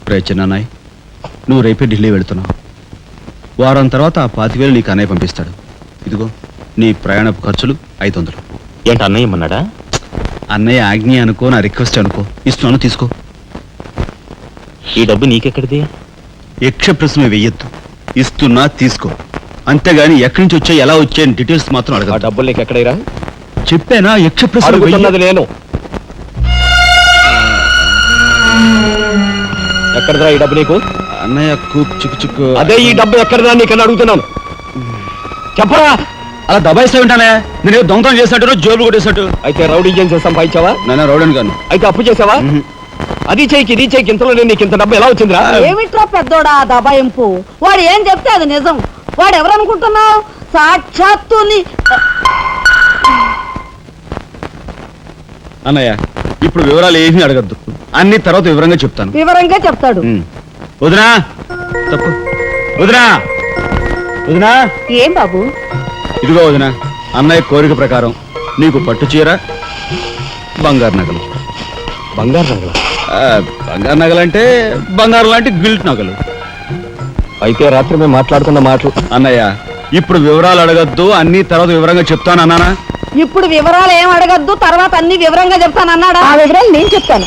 ప్రయత్నాయ్, నువ్వు రేపే ఢిల్లీ వెళుతున్నావు. వారం తర్వాత ఆ 25,000 నీకు అన్నయ్య పంపిస్తాడు. ఇదిగో నీ ప్రయాణపు ఖర్చులు 500. ఏంటి అన్నయ్య ఏమన్నాడా? అన్నయ్య ఆజ్ఞ అనుకో, నా రిక్వెస్ట్ అనుకో. ఇస్తున్నాను, తీసుకో. ఈ డబ్బు నీకెక్కడిది? యక్ష ప్రశ్న వెయ్యొద్దు. ఇస్తున్నా, తీసుకో. అంతేగాని ఎక్కడి నుంచి వచ్చాయి, ఎలా వచ్చాయని డీటెయిల్స్ మాత్రం ఆ అడగ. డబ్బులు నీకు ఎక్కడైరా? చెప్పానా యక్ష ప్రశ్న అడుగుతున్నది నేను. ఎక్కడదా ఈ డబ్బు నీకు? అన్నయ్య చిక్కు చిక్కు. అదే ఈ డబ్బు ఎక్కడదా నీకని అడుగుతున్నాను. చెప్పరా? అలా దబాయిస్తా ఉంటానే. నేను దొంగతనం చేసినట్టు, జోబులు కొట్టేసినట్టు. అయితే రౌడీ చేసి సంపాదించావా? నాన్న రౌడన్ గాను. అయితే అప్పు చేసావా? అది చేయికి ఇది చేయికి ఇంతలో నేను నీకు ఇంత డబ్బు ఎలా వచ్చిందిరా? ఏమిట్రా పెద్దోడా దబాయింపు? వాడు ఏం చెప్తే అది నిజం. వాడు ఎవరనుకుంటున్నావు? సాక్షాత్తు అన్నయ్య, ఇప్పుడు వివరాలు ఏమీ అడగద్దు. అన్ని తర్వాత వివరంగా చెప్తాను. వివరంగా చెప్తాడు. వదినా, తప్పు. వదినా, వదినా. ఏం బాబు? ఇదిగో వదినా, అన్నయ్య కోరిక ప్రకారం నీకు పట్టు చీర, బంగారు నగలు. బంగారు నగలు? బంగారు నగలంటే బంగారు లాంటి గిల్ట్ నగలు. అయితే రాత్రి మేము మాట్లాడుకున్న మాటలు. అన్నయ్య, ఇప్పుడు వివరాలు అడగద్దు, అన్ని తర్వాత వివరంగా చెప్తాను అన్నానా? ఇప్పుడు వివరాలు ఏం అడగద్దు, తర్వాత అన్ని వివరంగా చెప్తాను అన్నాడా? ఆ వివరాలు నేను చెప్తాను.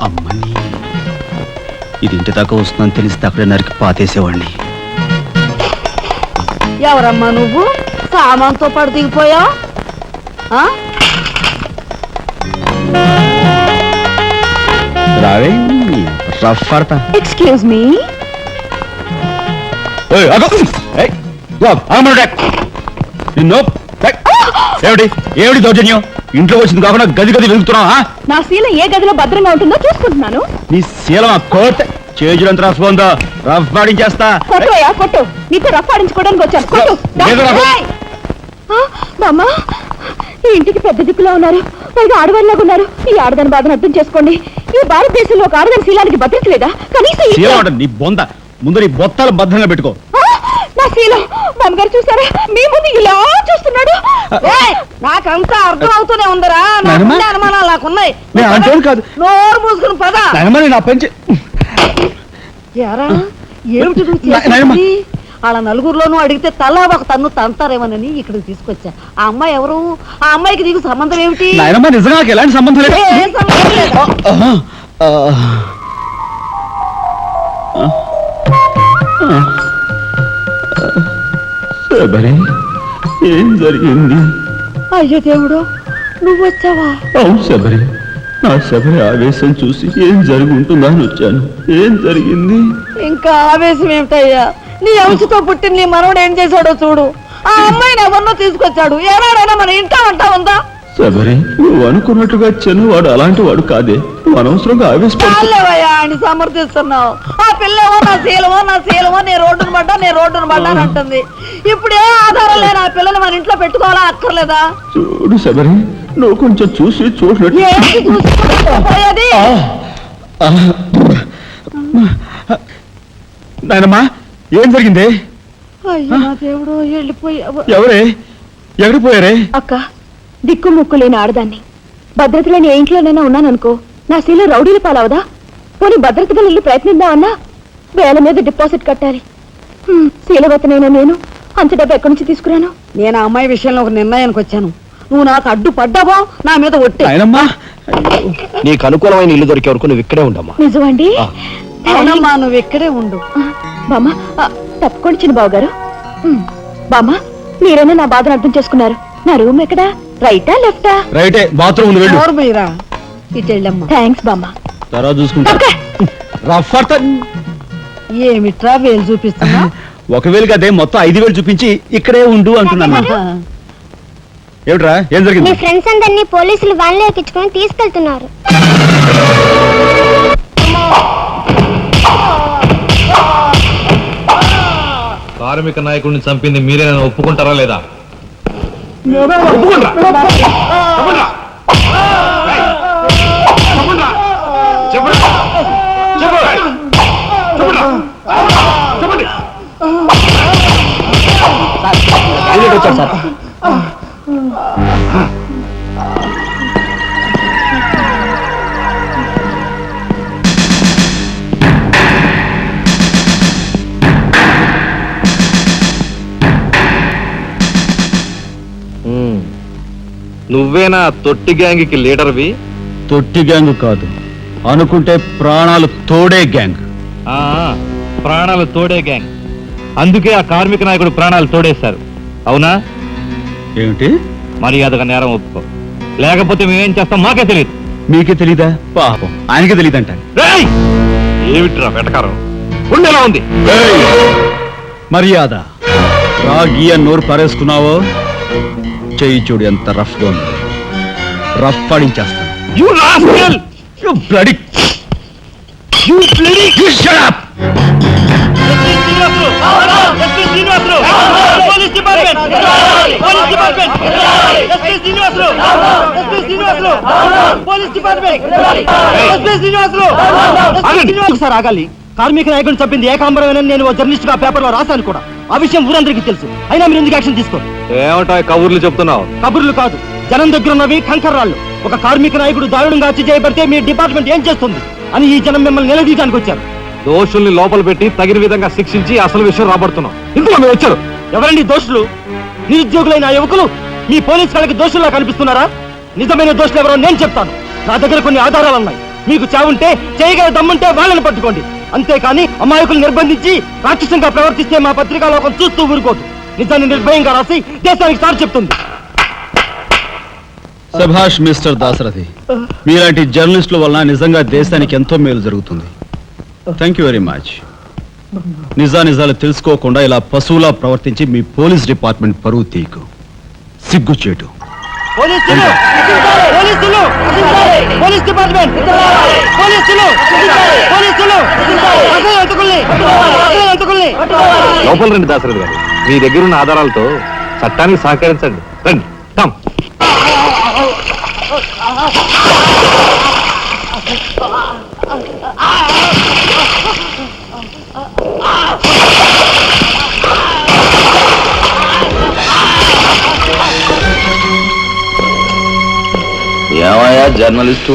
అమ్మని, ఇది ఇంటి దాకా వస్తుందని తెలిస్తే అక్కడే నరికి పాతేసేవాడిని. ఎవరమ్మా నువ్వు? సామాన్తో పాటు దిగిపోయావు. రావే, రఫ్ పడతా. Excuse me. ఏమిటి దౌర్జన్యం? ఇంట్లో వచ్చింది కాకుండా గది గది వెళ్తున్నావా? నా శీలం ఏ గదిలో భద్రంగా ఉంటుందో చూసుకుంటున్నాను. నీ శీలం కోట్ చేజులంత రఫ్ ఉందో, రఫ్ పాడించేస్తా. కొట్టుయా కొట్టు. నీతో రఫ్ ఆడించుకోవడానికి వచ్చాను. కొట్టు. బామ్మా, ఈ ఇంటికి పెద్ద దిక్కులో ఉన్నారు, పైగా ఆడవాళ్ళలాగా ఉన్నారు. ఈ ఆడదాని బాధను అర్థం చేసుకోండి. ఈ భారతదేశంలో ఒక ఆడదాని శీలానికి భద్రత లేదా? కనీసం నీ బొంద ముందు నీ బొత్తాలు భద్రంగా పెట్టుకో. నా శీలం బామ్మగారు చూసారా? మీ ముందు ఇలా చూస్తున్నాడు. నాకంతా అర్థం అవుతూనే ఉందరా. అనుమానాలు నాకున్నాయి. నోరు మూసుకుని పద. నా పెంచి ఏమిటి? వాళ్ళ నలుగురిలోనూ అడిగితే తలా ఒక తన్ను తంతారేమోనని ఇక్కడికి తీసుకొచ్చా. ఆ అమ్మాయి ఎవరు? ఆ అమ్మాయికి నీకు సంబంధం ఏమిటి? నిజంగా ఎలాంటి సంబంధం లేదు. ఏం సంబంధం లేదా? ఏం జరిగింది? అయ్యో దేవుడు, నువ్వు వచ్చావా? అవును శబరి, నా శబరి ఆవేశం చూసి ఏం జరిగి ఉంటుందా అని వచ్చాను. ఏం జరిగింది? ఇంకా ఆవేశం ఏమిటయ్యా? నీ అంశతో పుట్టిన నీ మనవడు ఏం చేశాడో చూడు. ఆ అమ్మాయిని ఎవరినో తీసుకొచ్చాడు. ఏనాడైనా మన ఇంటా అంటా ఉందా? శబరి, నువ్వు అనుకున్నట్టుగా చిన్నవాడు అలాంటి వాడు కాదే. నువ్వు అనవసరంగా ఆవేశపడలేవయ్యా అని సమర్థిస్తున్నావు. ఆ పిల్లవో నా శీలమో నేను రోడ్డును పడ్డా అని అంటుంది. ఇప్పుడు ఏ ఆధారం లేని ఆ పిల్లని మన ఇంట్లో పెట్టుకోవాలా అక్కర్లేదా? చూడు శబరి, నువ్వు కొంచెం చూసి చూసినట్టు. నాయనమ్మా, ఏం జరిగింది? అయ్యో దేవుడు, వెళ్ళిపోయావు. ఎవరే? ఎక్కడికి పోయారే? అక్క, దిక్కు ముక్కు లేని ఆడదాన్ని. భద్రత లేని ఏ ఇంట్లోనైనా ఉన్నాననుకో, నా శీల రౌడీలు పాలవదా? పోనీ భద్రతగా వెళ్ళి ప్రయత్నిద్దామన్నా వేల మీద డిపాజిట్ కట్టాలి. శీలవతనైనా నేను అంత డబ్బు ఎక్కడి నుంచి తీసుకురాను? నేను ఆ అమ్మాయి విషయంలో ఒక నిర్ణయానికి వచ్చాను. నువ్వు నాకు అడ్డు పడ్డావో నా మీద ఒట్టే. నీకు అనుకూలమైన ఇల్లు దొరికే వరకు నువ్వు ఇక్కడే ఉండమ్మా. నిజమండి? అవునమ్మా, నువ్వు ఇక్కడే ఉండు. బామ్మ, తప్పుకోండి చిన్న బాబు గారు. బామ్మ, మీరైనా నా బాధను అర్థం చేసుకున్నారు. నా రూమ్ ఎక్కడా? రైటా లెఫ్టా? రైటే, బాత్రూమ్ మీరా ఇటు వెళ్ళమ్మా. థ్యాంక్స్ బామ్మ. తర్వాత చూసుకుంటా. ఏమిట్రా వేలు చూపిస్తున్నా? ఒకవేళ అదే మొత్తం 5,000 చూపించి ఇక్కడే ఉండు అంటున్నాను. ఏమిట్రా, ఏం జరిగింది? మీ ఫ్రెండ్స్ అందరినీ పోలీసులు వ్యాన్లో ఎక్కించుకొని తీసుకెళ్తున్నారు. కార్మిక నాయకుడిని చంపింది మీరే, ఒప్పుకుంటారా లేదా? నువ్వేనా తొట్టి గ్యాంగ్కి లీడర్వి? తొట్టి గ్యాంగ్ కాదు, అనుకుంటే ప్రాణాలు తోడే గ్యాంగ్. ఆ, ప్రాణాలు తోడే గ్యాంగ్. అందుకే ఆ కార్మిక నాయకుడు ప్రాణాలు తోడేశారు. అవునా? ఏమిటి? మర్యాదగా నేరం ఒప్పుకో, లేకపోతే మేమేం చేస్తాం మాకే తెలియదు. మీకే తెలీదా? పాపం ఆయనకే తెలియదంట. రేయ్! ఏమిట్రా వెటకారం? ఉండేలా ఉంది. మర్యాద రాగి అని నోరు పారేసుకున్నావో చెయ్యి చూడు ఎంత రఫ్ గా ఉంది. రఫ్ పాడించేస్తాను. You rascal! You bloody... You bloody... You shut up! Sir ఆగాలి. కార్మిక నాయకుడిని చంపింది ఏకాంబరమేనని నేను జర్నలిస్ట్ గా పేపర్ లో రాశాను కూడా. ఆ విషయం ఊరందరికీ తెలుసు. అయినా మీరు ఎందుకు యాక్షన్ తీసుకోండి? ఏమంటా కబుర్లు చెప్తున్నావు? కబుర్లు కాదు, జనం దగ్గర ఉన్నవి కంకర్రాళ్ళు. ఒక కార్మిక నాయకుడు దారుణంగా హత్య చేయబడితే మీ డిపార్ట్మెంట్ ఏం చేస్తుంది అని ఈ జనం మిమ్మల్ని నిలదీయడానికి వచ్చారు. దోషుల్ని లోపల పెట్టి తగిన విధంగా శిక్షించి అసలు విషయం రాబడుతున్నాం. ఇందులో మీరు వచ్చారు. ఎవరండి దోషులు? నిరుద్యోగులైన ఆ యువకులు మీ పోలీసు వాళ్ళకి దోషుల్లా కనిపిస్తున్నారా? నిజమైన దోషులు ఎవరో నేను చెప్తాను. నా దగ్గర కొన్ని ఆధారాలు ఉన్నాయి. మీకు చావుంటే చేయగల దమ్ముంటే వాళ్ళని పట్టుకోండి. అంతేకాని అమాయకులు నిర్బంధించి రాక్షసంగా ప్రవర్తిస్తే మా పత్రికా లోకం చూస్తూ ఊరుకోదు. నిజాన్ని నిర్భయంగా రాసి దేశానికి సార్ చెప్తుంది. సభాష్ మిస్టర్ దాసరథి, మీలాంటి జర్నలిస్టుల వలన నిజంగా దేశానికి ఎంతో మేలు జరుగుతుంది. Thank you very much. నిజాలు తెలుసుకోకుండా ఇలా పశువులా ప్రవర్తించి మీ పోలీస్ డిపార్ట్మెంట్ పరువు తీయకు. సిగ్గుచేటు. పోలీసులు! పోలీసులు! Police department! పోలీసులు! పోలీసులు! అసలు ఎంతకుల్ని! అసలు ఎంతకుల్ని! లోపల రండి దాసరథి గారు. మీ దగ్గరున్న ఆధారాలతో చట్టానికి సహకరించండి. రండి. కమ్. ఏమయ్యా జర్నలిస్టు,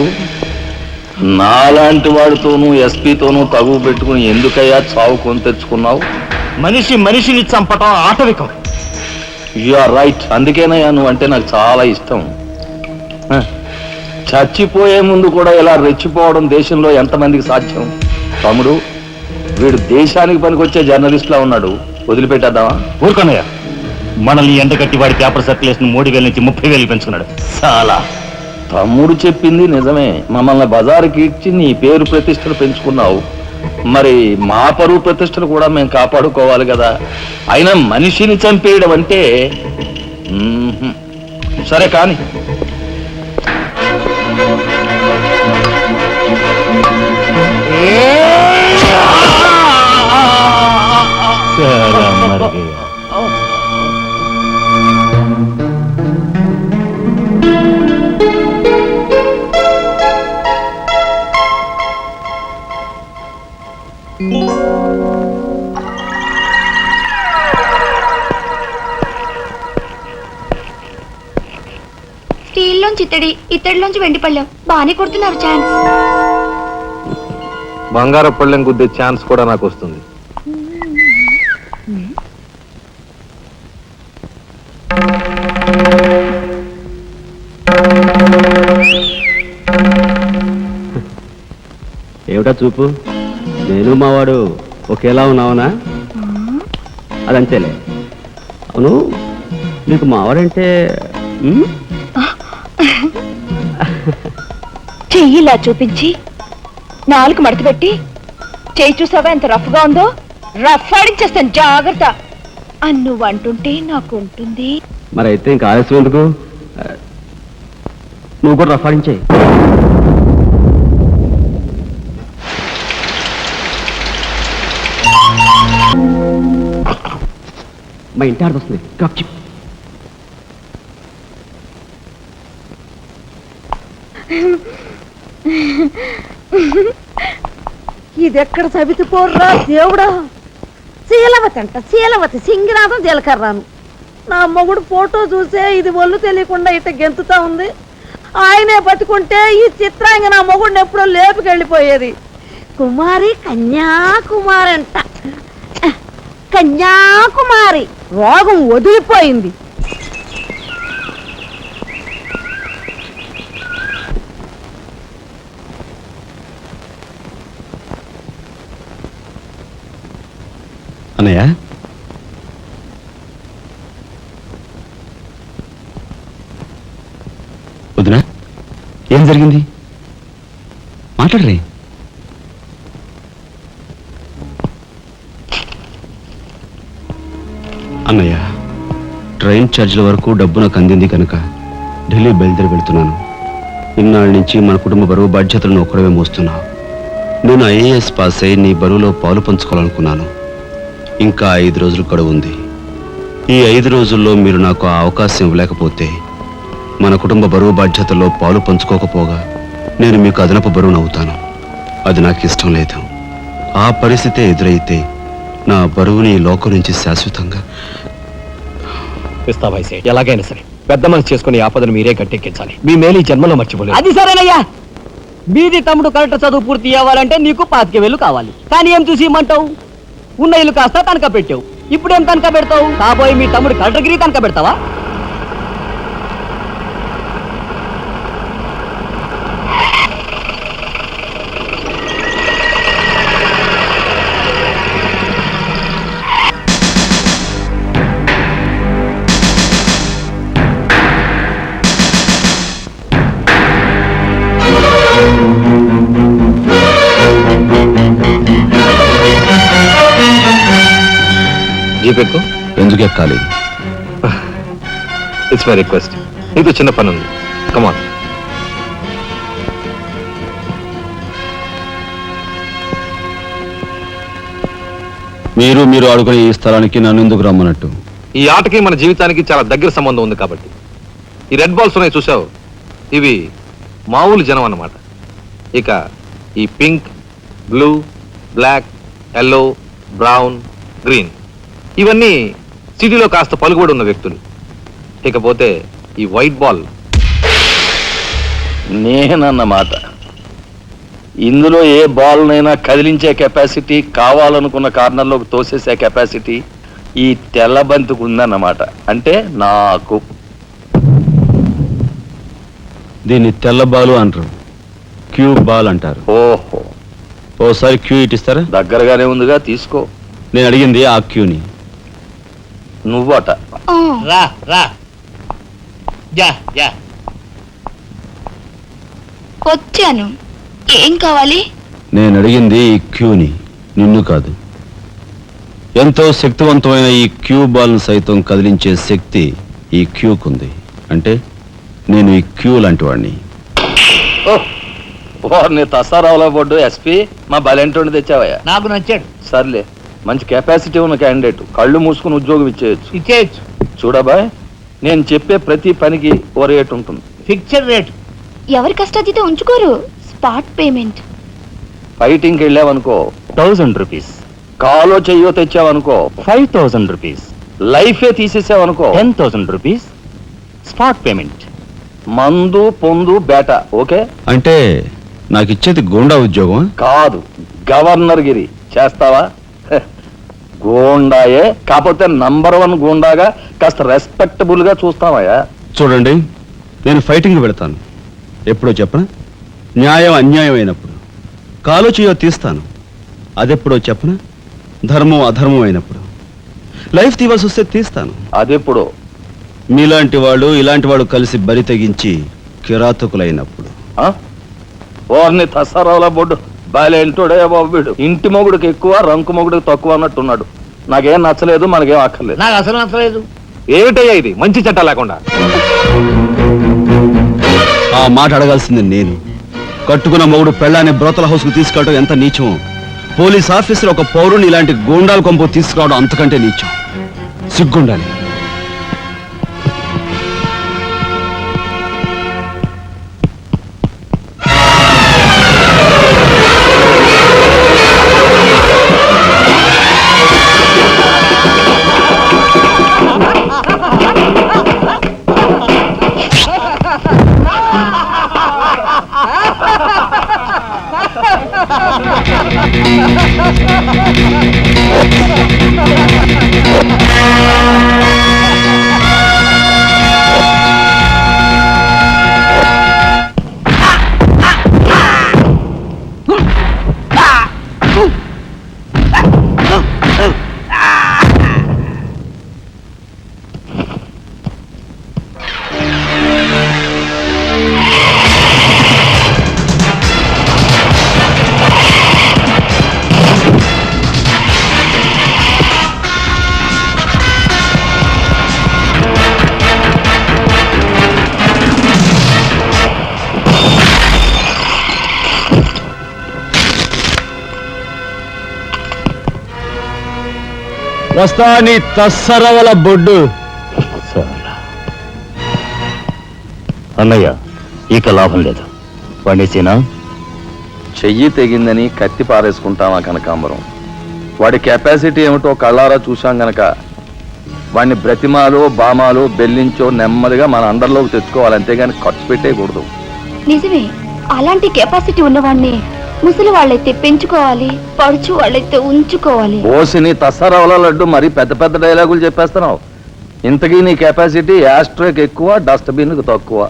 నాలాంటి వాడితోనూ ఎస్పీతోనూ తగువ పెట్టుకుని ఎందుకయ్యా చావు కొని తెచ్చుకున్నావు? మనిషిని చంపటం ఆటవికం. You are right. అందుకేనయ్యా నువ్వంటే నాకు చాలా ఇష్టం. చచ్చిపోయే ముందు కూడా ఇలా రెచ్చిపోవడం దేశంలో ఎంతమందికి సాధ్యం? తమ్ముడు, వీడు దేశానికి పనికొచ్చే జర్నలిస్ట్లా ఉన్నాడు. వదిలిపెట్టేద్దామా? ఊరుకోనయ్యా, మనల్ని ఎండగట్టి వాడి పేపర్ సర్క్యులేషన్ 3,000 నుంచి 30,000 పెంచుకున్నాడు. చాలా. తమ్ముడు చెప్పింది నిజమే. మమ్మల్ని బజారుకి ఇచ్చి నీ పేరు ప్రతిష్టలు పెంచుకున్నావు. మరి మా పరువు ప్రతిష్టలు కూడా మేము కాపాడుకోవాలి కదా. అయినా మనిషిని చంపేయడం అంటే సరే కానీ. స్టీల్లోంచి ఇత్తడిలోంచి వెండి పళ్ళెం బాగానే కొడుతున్నారు. ఛాన్స్. బంగారు పళ్ళెం గుద్దే ఛాన్స్ కూడా నాకు వస్తుంది. ఏమిటా చూపు? నేను మావాడు ఒకేలా ఉన్నావునా? అదంతేలే. అవును, నీకు మావాడంటే చెయ్యిలా చూపించి నాలుగు మడత పెట్టి చెయ్యి చూసావా ఎంత రఫ్ గా ఉందో? రఫ్ ఆడించేస్తాను, జాగ్రత్త అని నువ్వు అంటుంటే నాకు ఉంటుంది. మరి అయితే ఇంకా ఆలస్యం ఎందుకు? నువ్వు కూడా రఫాడించే. మా ఇంటి ఆడొస్తుంది. ఇదెక్కడ చవితిపోర్రా దేవుడా! శీలవతి అంట, శీలవతి సింగినాథం జీలకర్రాను. నా మొగుడు ఫోటో చూసే ఇది ఒళ్ళు తెలియకుండా ఇట గెంతుతా ఉంది. ఆయనే బతుకుంటే ఈ చిత్రాంగ నా మొగుడిని ఎప్పుడో లేపుకెళ్ళిపోయేది. కుమారి కన్యాకుమారి అంట, కన్యాకుమారి. రోగం వదిలిపోయింది. వదినా ఏం జరిగింది మాట్లాడరే. అన్నయ్య ట్రైన్ ఛార్జీల వరకు డబ్బు నాకు అందింది కనుక ఢిల్లీ బయలుదేరి వెళ్తున్నాను. ఇన్నాళ్ళ నుంచి మన కుటుంబ బరువు బాధ్యతలను ఒక్కడమే మోస్తున్నావు. నేను ఐఏఎస్ పాస్ అయి నీ బరువులో పాలు పంచుకోవాలనుకున్నాను. ఇంకా 5 రోజులు గడువు ఉంది. ఈ 5 రోజుల్లో మీరు నాకు ఆ అవకాశం ఇవ్వలేకపోతే మన కుటుంబ బరువు బాధ్యతల్లో పాలు పంచుకోకపోగా నేను మీకు అదనపు బరువును అవుతాను. అది నాకు ఇష్టం లేదు. ఆ పరిస్థితే ఎదురైతే నా బరువుని ఈ లోకం నుంచి శాశ్వతంగా ఇస్తా వయసే ఎలాగైనా సరే పెద్ద మనసు చేసుకుని ఆపదను మీరే గట్టెక్కించాలి. మీ మేలు ఈ జన్మలో మర్చిపోలేదు. అది సరేనయ్యా, మీది తమ్ముడు కరెక్ట్ చదువు పూర్తి అవ్వాలంటే నీకు 25,000 కావాలి. కానీ ఏం చూసి ఇమ్మంటావు? ఉన్న ఇల్లు కాస్త తనక పెట్టావు. ఇప్పుడేం తనక పెడతావు? కాబోయే మీ తమ్ముడు కలెక్టర్గిరి తనక పెడతావా? జీపెక్కు ఎందుకు ఎక్కాలి? It's my request. నీకు చిన్న పని ఉంది. కమాన్. మీరు ఆడుకునే ఈ స్థలానికి నన్ను ఎందుకు రమ్మన్నట్టు? ఈ ఆటకి మన జీవితానికి చాలా దగ్గర సంబంధం ఉంది కాబట్టి. ఈ రెడ్ బాల్స్ ఉన్నాయి చూసావు, ఇవి మామూలు జనం అన్నమాట. ఇక ఈ pink, blue, black, yellow, brown, green ఇవన్నీ సిటీలో కాస్త పలుకుబడి ఉన్న వ్యక్తులు. ఇకపోతే ఈ వైట్ బాల్ నేనన్నమాట. ఇందులో ఏ బాల్నైనా కదిలించే కెపాసిటీ, కావాలనుకున్న కార్నర్లోకి తోసేసే కెపాసిటీ ఈ తెల్ల బంతికి ఉందన్నమాట. అంటే నాకు. దీన్ని తెల్ల బాలు అంటారు, క్యూ బాల్ అంటారు. ఓహో, ఓసారి క్యూ ఇటిస్తారా? దగ్గరగానే ఉందిగా, తీసుకో. నేను అడిగింది ఆ క్యూని. నువ్వట. రా రా యా యా. వచ్చాను. ఏం కావాలి? నేను అడిగింది ఈ క్యూని, నిన్ను కాదు. ఎంతో శక్తివంతమైన ఈ క్యూ బాల్ సైతం కదిలించే శక్తి ఈ క్యూకుంది. అంటే నేను ఈ క్యూ లాంటి వాడిని. వారిని తసారావులో పడ్డు ఎస్పీ మా బలెంటోని తెచ్చావయ్యా. నాకు నచ్చాడు. సర్లే, మంచి కెపాసిటీ ఉన్న క్యాండిడేట్. కళ్ళు మూసుకుని ఉద్యోగం ఇచ్చేయచ్చు. ఇచ్చేయచ్చు. చూడబాయ్, నేను చెప్పే ప్రతి పనికి ఓ రేట్ ఉంటుంది. Fixed rate. ఎవరి కష్టాతీతం ఉంచుకోరు. Spot payment. ఫైటింగ్కి వెళ్ళావనుకో 1000 రూపీస్. కాలో చెయ్యో తెచ్చావనుకో 5000 రూపీస్. లైఫే తీసేసావనుకో 10,000 రూపీస్. Spot payment. మందు పొందు బేట. ఓకే? అంటే నాకు ఇచ్చేది గోండా ఉద్యోగం కాదు, గవర్నర్ గిరి. చేస్తావా? గోండాయే, కాకపోతే నంబర్ 1 గోండాగా కాస్త రెస్పెక్టబుల్ గా చూస్తావయ్యా. చూడండి, నేను ఫైటింగ్ పెడతాను. ఎప్పుడో చెప్పనా? న్యాయం అన్యాయం అయినప్పుడు. కాలో చేయో తీస్తాను. అదెప్పుడో చెప్పనా? ధర్మం అధర్మం అయినప్పుడు. లైఫ్ తీవాల్సి వస్తే తీస్తాను. అదెప్పుడు? మీలాంటి వాళ్ళు ఇలాంటి వాడు కలిసి బరి తెగించి కిరాతకులైనప్పుడు. వారిని తసారావుల బొడ్డు బాలేంటోడే బాబు వీడు. ఇంటి మొగుడికి ఎక్కువ, రంకు మొగుడికి తక్కువ అన్నట్టున్నాడు. నాకేం నచ్చలేదు, మనకేం అక్కర్లేదు. నాకు అసలు నచ్చలేదు. ఏమిటయ్యా ఇది మంచి చట్ట లేకుండా? ఆ మాట అడగాల్సింది నేను. కట్టుకున్న మొగుడు పెళ్ళాన్ని బ్రోతల హౌస్ కు తీసుకెళ్ళడం ఎంత నీచమో, పోలీస్ ఆఫీసర్ ఒక పౌరుని ఇలాంటి గూండాల కొంపు తీసుకురావడం అంతకంటే నీచం. సిగ్గుండాలి. వస్తా నీ తస్సరవల బొడ్డు. అన్నయ్య ఇక లాభం లేదు. పండేసేనా? చెయ్యి తెగిందని కత్తి పారేసుకుంటామా కనకాంబరం? వాడి కెపాసిటీ ఏమిటో కళ్ళారా చూశాం గనక వాడిని బ్రతిమాలో బామాలో బెల్లించో నెమ్మదిగా మన అండర్లోకి తెచ్చుకోవాలి, అంతేగాని ఖర్చు పెట్టేయకూడదు. నిజమే, అలాంటి కెపాసిటీ ఉన్నవాడిని ముసలి వాళ్ళైతే పెంచుకోవాలి, పడుచు వాళ్ళైతే ఉంచుకోవాలి. ఓసిని తస్సరవల లడ్డు మరి పెద్ద పెద్ద డైలాగులు చెప్పేస్తున్నావు. ఇంతకీ నీ కెపాసిటీ యాస్ట్రోకి ఎక్కువ, డస్ట్బిన్కి తక్కువ.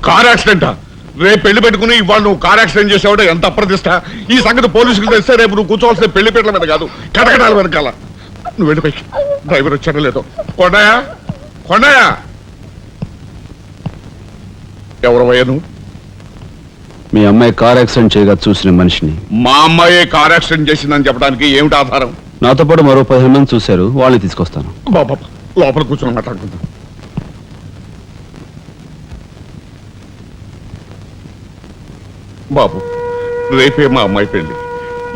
కార్ యాక్సిడెంట్ రేపు పెళ్లి పెట్టుకుని ఇవాళ నువ్వు కార్ యాక్సిడెంట్ చేసావుంటే ఎంత అప్రదిష్ట. ఈ సంగతి పోలీసులకు తెలిస్తే రేపు నువ్వు కూర్చోవాల్సిన పెళ్లి పీటల మీద కాదు, కటకటాల వెనకాల. నువ్వు వెళ్ళిపోయి డ్రైవర్ వచ్చాడో లేదో. కొండయా కొండయా, ఎవరవయ్యా నువ్వు? మీ అమ్మాయి కార్ యాక్సిడెంట్ చేయగా చూసిన మనిషిని. మా అమ్మాయి కార్ యాక్సిడెంట్ చేసిందని చెప్పడానికి ఏమిటి ఆధారం? నాతో పాటు మరో 15 మంది చూశారు, వాళ్ళని తీసుకొస్తాను. బాబా లోపల కూర్చొని మాట్లాడుకుందాం. బాబు, రేపే మా అమ్మాయి పెళ్లి.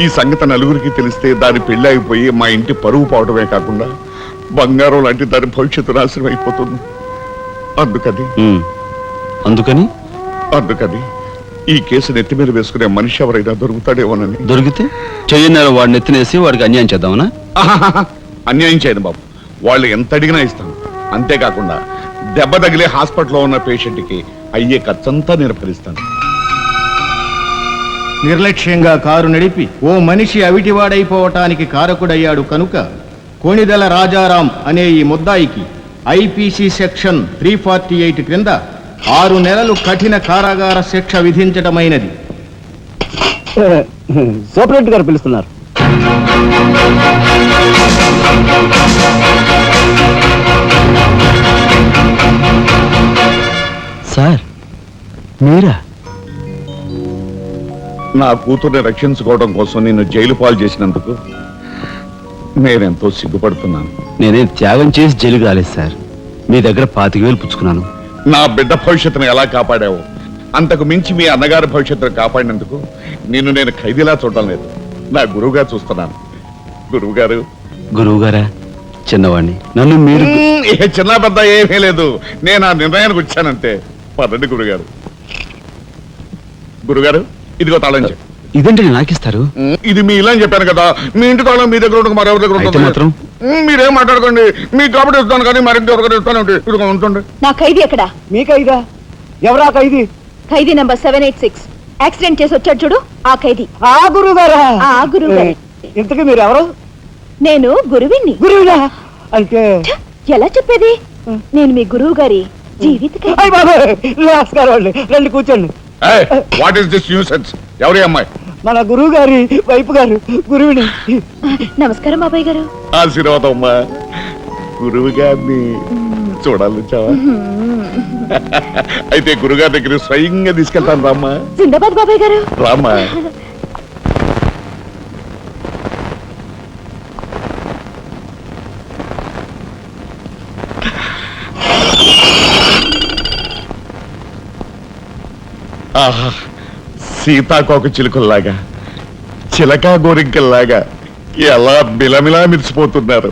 ఈ సంగతి నలుగురికి తెలిస్తే దాని పెళ్లి అయిపోయి మా ఇంటి పరువు పోవడమే కాకుండా బంగారం లాంటి దాని భవిష్యత్తు నాశనం అయిపోతుంది. అందుకని అందుకని ఈ కేసు నెత్తి మీద వేసుకునే మనిషి ఎవరైనా దొరుకుతాడేమోనని. దొరికితే చెయ్యన్న వాడిని ఎత్తినేసి వాడికి అన్యాయం చేద్దామనా? అన్యాయం చేయను బాబు, వాళ్ళు ఎంత అడిగినా ఇస్తాను. అంతేకాకుండా దెబ్బ తగిలే హాస్పిటల్లో ఉన్న పేషెంట్కి అయ్యే ఖర్చంతా నేను భరిస్తాను. నిర్లక్ష్యంగా కారు నడిపి ఓ మనిషి అవిటివాడైపోవటానికి కారకుడయ్యాడు కనుక కోణిదెల రాజారాం అనే ఈ ముద్దాయికి ఐపీసీ సెక్షన్ 348 క్రింద 6 నెలలు కఠిన కారాగార శిక్ష విధించటమైనది. సూపరింటెండెంట్ గారు పిలుస్తున్నారు. సార్ మీరా? నా కూతుర్ని రక్షించుకోవడం కోసం నిన్ను జైలు పాలు చేసినందుకు నేనెంతో సిగ్గుపడుతున్నాను. నేనేం త్యాగం చేసి జైలు కాలేదు సార్, మీ దగ్గర 25,000 పుచ్చుకున్నాను. నా బిడ్డ భవిష్యత్తును ఎలా కాపాడావో అంతకు మించి మీ అన్నగారి భవిష్యత్తును కాపాడినందుకు నిన్ను నేను ఖైదీలా చూడడం లేదు, నా గురువుగా చూస్తున్నాను. గురువుగారు. గురువుగారా? చిన్నవాణ్ణి, నన్ను మీరు. ఏ చిన్న పెద్ద ఏమీ లేదు, నేను ఆ నిర్ణయానికి వచ్చానంతే. పదండి గురుగారు. గురుగారు, ఇదిగో తాళం చెప్పు. ఇదేంటి నాకిస్తారు? ఇది మీ ఇలా అని చెప్పాను కదా, మీ ఇంటి తాళం మీ దగ్గర ఉండక మరెవరి దగ్గర అయితే మాత్రం మీరేం మాట్లాడుకోండి. మీ కాబట్టి ఇస్తాను కానీ మరింటి ఎవరికైనా ఇస్తాను. ఇదిగో ఉంటుంది. నా ఖైదీ ఎక్కడా? మీ ఖైదా? ఎవరా ఖైదీ? ఖైదీ నంబర్ 786. యాక్సిడెంట్ చేసి వచ్చాడు చూడు, ఆ ఖైదీ. ఆ గురువు గారా? ఆ గురువు గారే. ఇంతకీ మీరు ఎవరు? నేను గురువిని. గురువునా? అంటే ఎలా చెప్పేది? నేను మీ గురువు గారి జీవిత నమస్కారం అండి, రండి కూర్చోండి. What is this nuisance? ఎవరి అమ్మాయి? మన గురువు గారి వైపు గారు, గురువుని. నమస్కారం బాబాయ్ గారు. ఆశీర్వాదం అమ్మా. గురువు గారిని చూడాలి చావా? అయితే గురుగారి దగ్గర స్వయంగా తీసుకెళ్తాను రామ్మా. జిందాబాద్ బాబాయ్ గారు. రామ్మా. ఆహా, సీతాకోక చిలుకల్లాగా చిలకా గోరింకల్లాగా ఎలా బిలమిలా మిరిసిపోతున్నారు.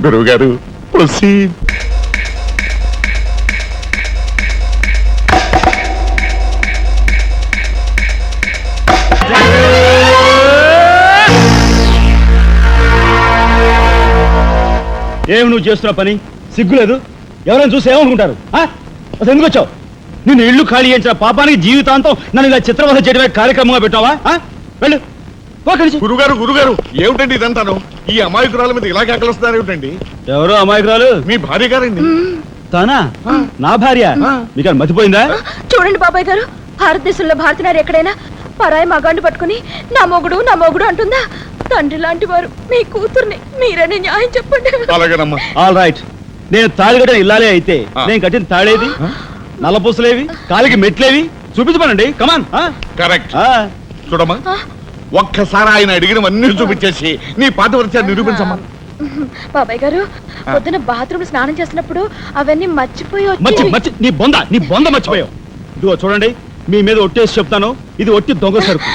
గురువుగారు, ప్రొసీడ్. ఏమి నువ్వు చేస్తున్న పని? సిగ్గులేదు? ఎవరైనా చూసి ఏమనుకుంటారు? అసలు ఎందుకు వచ్చావు? నిన్ను ఇల్లు ఖాళీ చేయించిన పాపానికి జీవితాంతం నన్ను ఇలా చిత్రవధ చేయడమే కార్యక్రమంగా పెట్టావా? వెళ్ళు. గురుగారు, గురుగారు, ఏమిటండి ఇదంతాను? ఈ అమాయకురాల మీద ఇలా కేకలుస్తున్నారు ఏమిటండి? ఎవరు అమాయకురాలు? మీ భార్య గారండి. తానా? నా భార్య? మీకు మతిపోయిందా? చూడండి బాబాయ్ గారు, భారతదేశంలో భారతీయులు ఎక్కడైనా పరాయి మగాండు పట్టుకుని నా మొగుడు నా మొగుడు అంటుందా? తండ్రి లాంటి వారు మీ కూతుర్ని మీరనే న్యాయం చెప్పండి. అలాగేనమ్మా. ఆల్ రైట్, నేను తాళి కట్టిన ఇల్లాలే అయితే ఆ. నేను కట్టిన తాళేది నల్లపూసలేవి కాలికి మెట్లేవి చూపించమనండి కమాన్ కరెక్ట్ చూడమ్మా ఒక్కసారి ఆయన అడిగినవన్నీ చూపించేసి నీ పాతివృత్యాన్ని నిరూపించమ్మా. బాబాయ్ గారు పొద్దున బాత్రూమ్ స్నానం చేసినప్పుడు అవన్నీ మర్చిపోయి మర్చి నీ బొంద మర్చిపోయావు. ఇదిగో చూడండి, మీ మీద ఒట్టేసి చెప్తాను, ఇది ఒట్టి దొంగ సరుకు.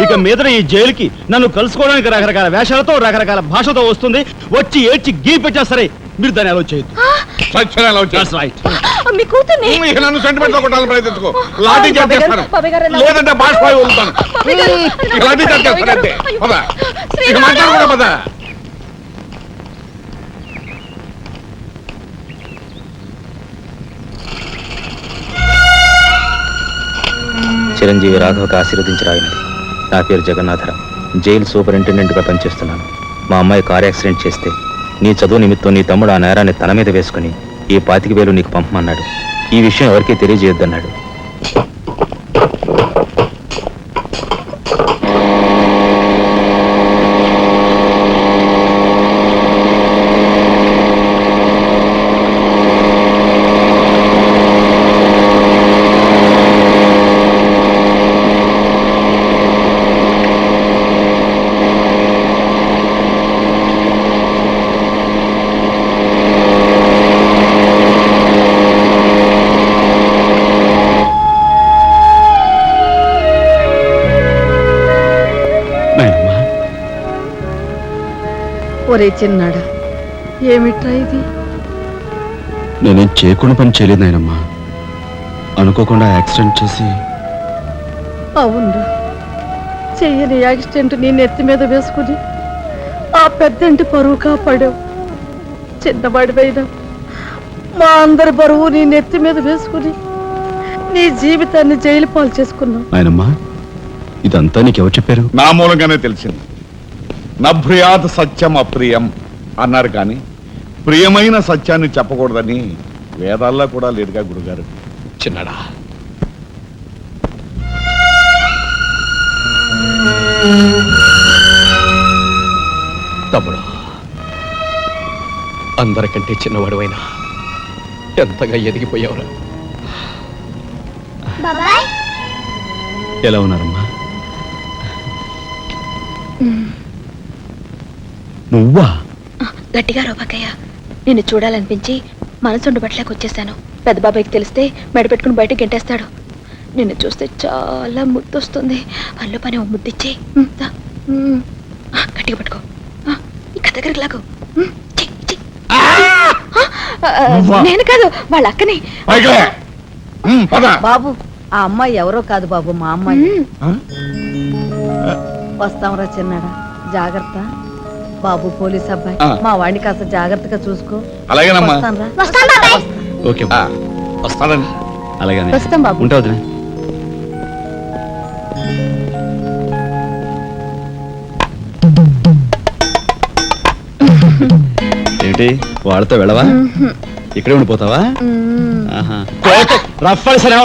ఇక మీద ఈ జైలుకి నన్ను కలుసుకోవడానికి రకరకాల వేషాలతో రకరకాల భాషతో వస్తుంది. వచ్చి ఏడ్చి గీ పెట్టా సరే మీరు దాన్ని అలో చేయొద్దు. సత్యనారాయణ That's వచ్చేసి right. మీ కూతుర్ని ఇక నన్ను సెంటిమెంట్ లో కొట్టాలని ప్రయత్నించుకో. లాఠీ చార్జ్ చేస్తాను, బాబాయ్ గారు, లేదంటే బాష్పాయి వదులుతాను. బాబాయ్ గారు, ఇక లాఠీ చార్జ్ చేస్తాను అంతే. అయ్యో. పద. ఇక శ్రీరామ. మాట్లాడుకున్నా పద. చిరంజీవి రాఘవకు ఆశీర్వదించరాయినది. నా పేరు జగన్నాథరావు, జైలు సూపరింటెండెంట్గా పనిచేస్తున్నాను. మా అమ్మాయి కార్ యాక్సిడెంట్ చేస్తే నీ చదువు నిమిత్తం నీ తమ్ముడు ఆ నేరాన్ని తన మీద వేసుకుని ఈ 25,000 నీకు పంపమన్నాడు. ఈ విషయం ఎవరికీ తెలియజేయొద్దన్నాడు. నాయనమ్మా, ఒరే చిన్నాడా, ఏమిట్రా ఇది? నేనేం చేయకుండా పని చేయలేదు నాయనమ్మా. అనుకోకుండా యాక్సిడెంట్ చేసి అవునరా, చెయ్యని యాక్సిడెంట్ నీ నెత్తి మీద వేసుకుని ఆ పెద్దంటి పరువు కాపాడావు. చిన్నవాడివైనా మా అందరి బరువు నీ నెత్తి మీద వేసుకుని నీ జీవితాన్ని జైలు పాలు చేసుకున్నావు. నాయనమ్మా, ఇదంతా నీకెవరు చెప్పారు? నా మూలంగానే తెలిసింది. నభ్రియాత్ సత్యం అప్రియం అన్నారు, కానీ ప్రియమైన సత్యాన్ని చెప్పకూడదని వేదాల్లో కూడా లేదుగా గురుగారు. చిన్నడా, తమ్ముడు, అందరికంటే చిన్నవాడువైనా ఎంతగా ఎదిగిపోయావురా. బాబాయ్ ఎలా ఉన్నారమ్మా? నువ్వా? గట్టిగా రోబకయ్య, నిన్ను చూడాలనిపించి మనసుండి బట్టలేక వచ్చేసాను. పెద్ద బాబాయ్కి తెలిస్తే మెడపెట్టుకుని బయటకు గెంటేస్తాడు. నిన్ను చూస్తే చాలా ముద్దొస్తుంది. పళ్ళు పని ముద్దిచ్చి గట్టిగా పట్టుకో. ఇంకా దగ్గరికి లాగు. నేను కాదు, వాళ్ళ అక్కని. పైకి లే. పద. బాబు, ఆ అమ్మాయి ఎవరో కాదు బాబు, మా అమ్మాయి. వస్తాంరా చిన్నాడా, జాగ్రత్త. బాబు పోలీస్ అబ్బాయి, ఆ. మా వాడిని కాస్త జాగ్రత్తగా చూసుకో. అలాగేనమ్మా. వస్తానురా. వస్తాం బాబాయ్. ఓకే ఆ, వస్తానండి. అలాగే వస్తాం బాబు. ఉంటా వదినా. ఏంటి వాళ్ళతో వెళ్ళవా? ఇక్కడే ఉండిపోతావా? ఆహా. రఫ్ సరే